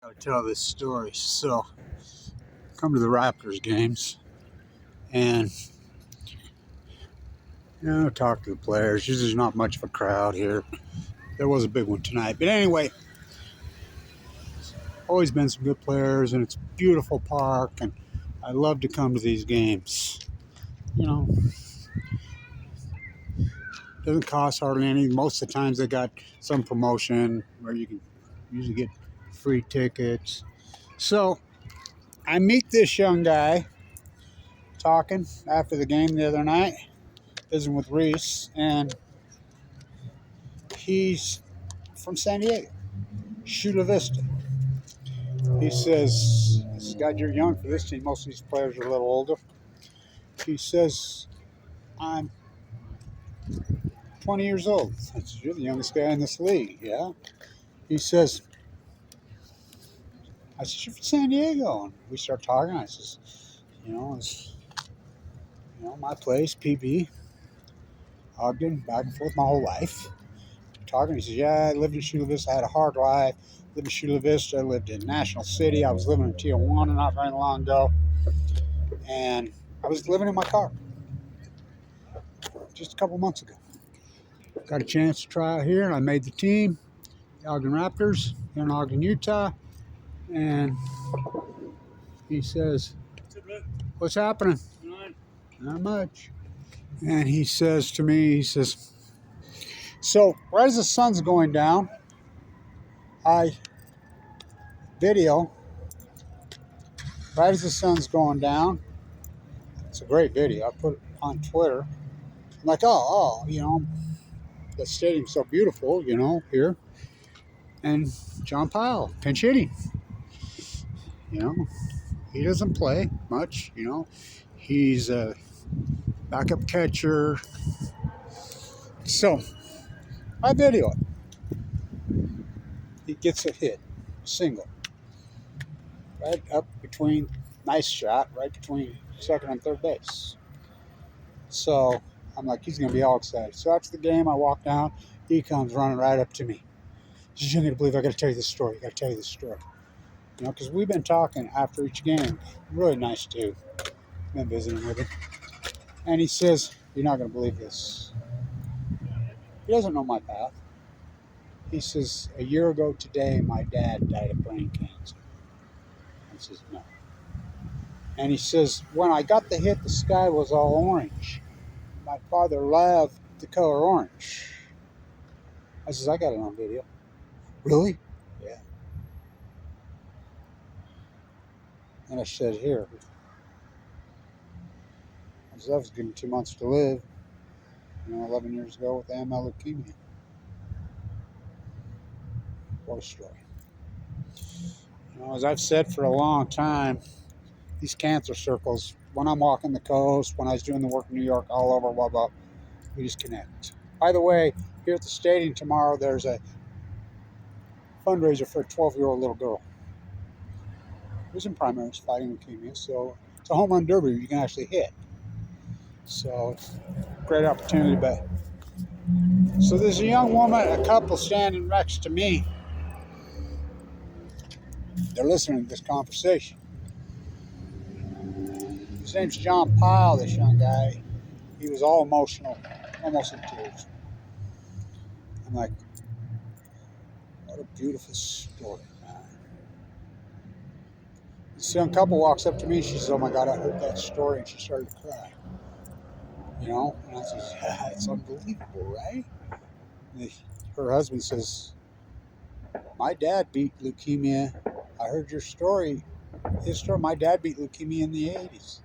I tell this story. So, come to the Raptors games and talk to the players. Usually, there's not much of a crowd here. There was a big one tonight, but anyway, always been some good players, and it's a beautiful park, and I love to come to these games. Doesn't cost hardly anything. Most of the times they got some promotion where you can usually get free tickets. So I meet this young guy talking after the game the other night, visiting with Reese, and he's from San Diego, Chula Vista. He says, God, you're young for this team. Most of these players are a little older. He says, I'm 20 years old. I said, you're the youngest guy in this league. Yeah. He says, I said, you're from San Diego. And we start talking. I says, it's my place, PB, Ogden, back and forth my whole life. Talking. He says, yeah, I lived in Chula Vista. I had a hard life. Lived in Chula Vista. I lived in National City. I was living in Tijuana not very long ago. And I was living in my car just a couple months ago. Got a chance to try out here, and I made the team, the Ogden Raptors, here in Ogden, Utah. And he says, what's happening? Not much. And he says to me, so right as the sun's going down, I video, right as the sun's going down. It's a great video. I put it on Twitter. I'm like, the stadium's so beautiful, here. And John Pyle, pinch hitting. He doesn't play much, He's a backup catcher. So, I video it. He gets a hit, single. Right up between, nice shot, right between second and third base. So, I'm like, he's going to be all excited. So, after the game, I walk down. He comes running right up to me. He says, you're going to believe I got to tell you this story. I got to tell you this story. Because we've been talking after each game. Really nice dude. Been visiting with him. And he says, you're not going to believe this. He doesn't know my path. He says, a year ago today, my dad died of brain cancer. I says, no. And he says, when I got the hit, the sky was all orange. My father loved the color orange. I says, I got it on video. Really? Yeah. And I said, here. I said, I was given 2 months to live, 11 years ago with AML leukemia. What a story. As I've said for a long time, these cancer circles, when I'm walking the coast, when I was doing the work in New York, all over, blah, blah, we just connect. By the way, here at the stadium tomorrow, there's a fundraiser for a 12-year-old little girl who's in primaries fighting leukemia. So it's a home run derby you can actually hit. So it's a great opportunity. But so there's a young woman, a couple standing next to me. They're listening to this conversation. His name's John Pyle, this young guy. He was all emotional, almost in tears. I'm like, what a beautiful story, man. This young couple walks up to me. She says, oh my God, I heard that story. And she started to cry. And I says, yeah, it's unbelievable, right? And her husband says, my dad beat leukemia. I heard your story. His story, my dad beat leukemia in the 80s.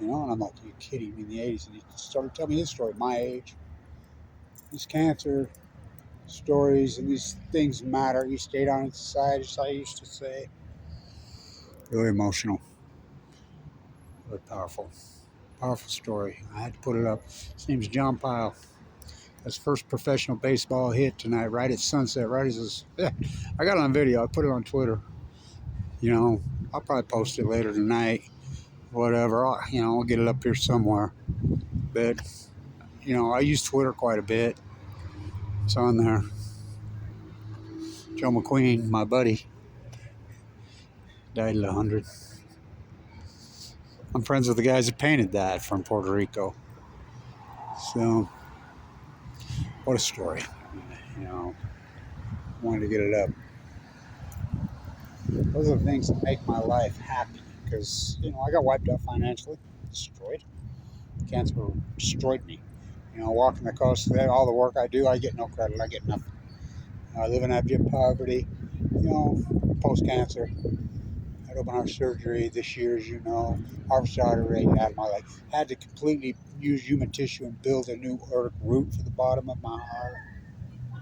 And I'm like, are you kidding me, in the 80s? And he started telling me his story, my age. These cancer stories and these things matter. You stayed on its side, as I used to say. Really emotional. Really powerful. Powerful story. I had to put it up. His name's John Pyle. His first professional baseball hit tonight, right at sunset, right as his... I got it on video. I put it on Twitter. I'll probably post it later tonight. Whatever. I'll get it up here somewhere. But, I use Twitter quite a bit. It's on there. Joe McQueen, my buddy, Died at 100. I'm friends with the guys that painted that from Puerto Rico. So, what a story. You know, wanted to get it up. Those are the things that make my life happy because, I got wiped out financially, destroyed. Cancer destroyed me. Walking the coast there, all the work I do, I get no credit. I get nothing. I live in abject poverty, post cancer. Had open heart surgery this year, as you know. Harvested artery out of my life. Had to completely use human tissue and build a new aortic root for the bottom of my heart.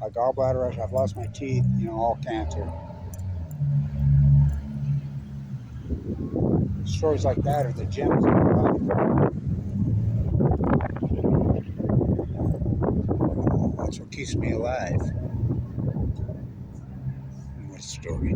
My gallbladder, I've lost my teeth, all cancer. Stories like that are the gems of my life. That's what keeps me alive. What a story.